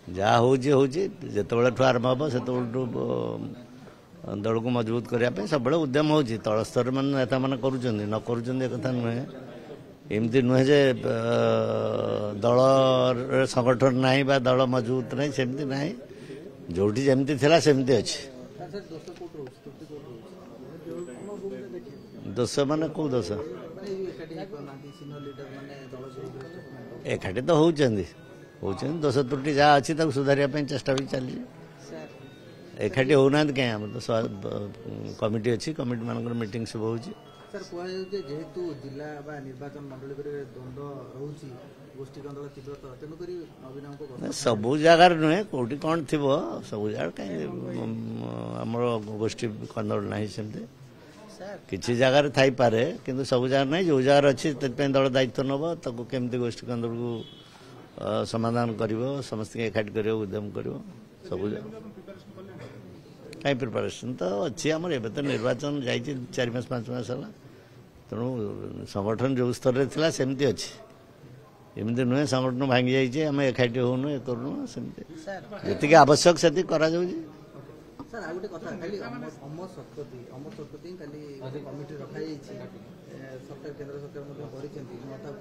जहाँ होते आरंभ हम से दल को मजबूत करने सब उद्यम हो तल स्तर में नेता मैंने न कथा नुहे एमती नुहे जे दल संगठन ना दल मजबूत ना सेमती ना जोटी जमती थिला सेमती अच्छी दोष माने कौ दोष एकाठी तो होती दोष त्रुटि जहाँ अच्छी सुधारिया चेष्टा भी चली एकाठी होना कहीं आम तो कमिटी अच्छी कमिटी मान मीटिंग सब हो सर जेहेतु जिला निर्वाचन मंडल द्वंद्व रोचे गोष्ठी कंदल तीव्रता तेणुक नवीन सबू जगार नुहे कौटी कौन थी सब जगह कहीं आम गोष्ठी कंदल ना सेमती किसी जगार थी पारे कि सब जगह ना जो जगार अच्छी दल दायित्व नब ताको केमती गोष्ठी कंदल को समाधान कर समस्त एकाठी कर उद्यम कर सब कहीं प्रिपेरेसन तो अच्छी आम ए तो निर्वाचन जा 4 मास 5 मास है तेणु संगठन जो स्तर में सेमती अच्छी एमती नुहे संगठन भांगी जाइए आम एकाठी होनु ये करूँ सेमती जी आवश्यक से करा सर आ गोटे कथा खाली अमर शतपथी खाली कमिटी रखाई सरकार केंद्र सरकार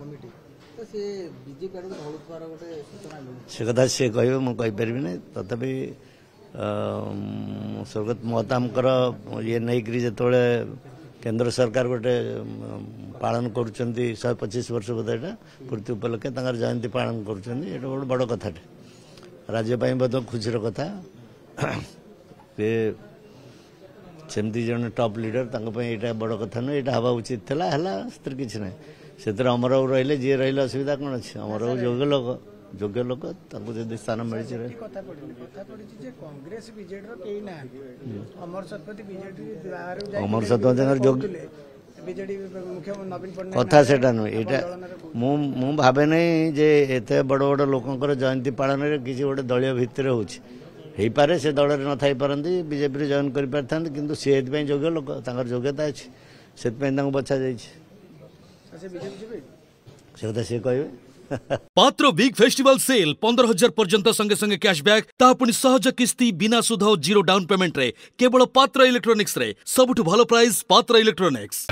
कमिटी तो सी बीजेपी आड़ ढलुवार गोटे सूचना मिले से कथा सी कह मुझे ना तथापि स्वर्गत महतामकर ये नहीं जो केंद्र सरकार गोटे पालन कर 125 वर्ष बोध यहाँ पूर्ति उपलक्षे जयंती पालन कर गोटे बड़ कथा राज्य खुशी कथा सेमती जन टॉप लीडर यहाँ बड़ कथा नुह यहाँ हवा उचित है किसी ना से अमरबाबू रही जी रही असुविधा कौन अच्छे अमरबाबू योग्य लोक जदि स्थान मिली अमर शतपथी कथा से मु भावे नहीं जे एते बड़ बड़ लोकंकर जयंती पालन में किसी गोटे दलीय भित्तिर हो पारे से दल में न थी पारती बीजेपी जॉइन कर पारि किंतु सी योग्य लोक योग्यता अच्छी से बछा जा सी कहे पात्र बिग फेस्टिवल सेल 15,000 पर्यंत संगे संगे कैशबैक तापुनी सहज किस्ती बिना सुध और जीरो डाउन पेमेंट रे केवल पात्र इलेक्ट्रॉनिक्स रे सबुठ भलो प्राइस पात्र इलेक्ट्रॉनिक्स।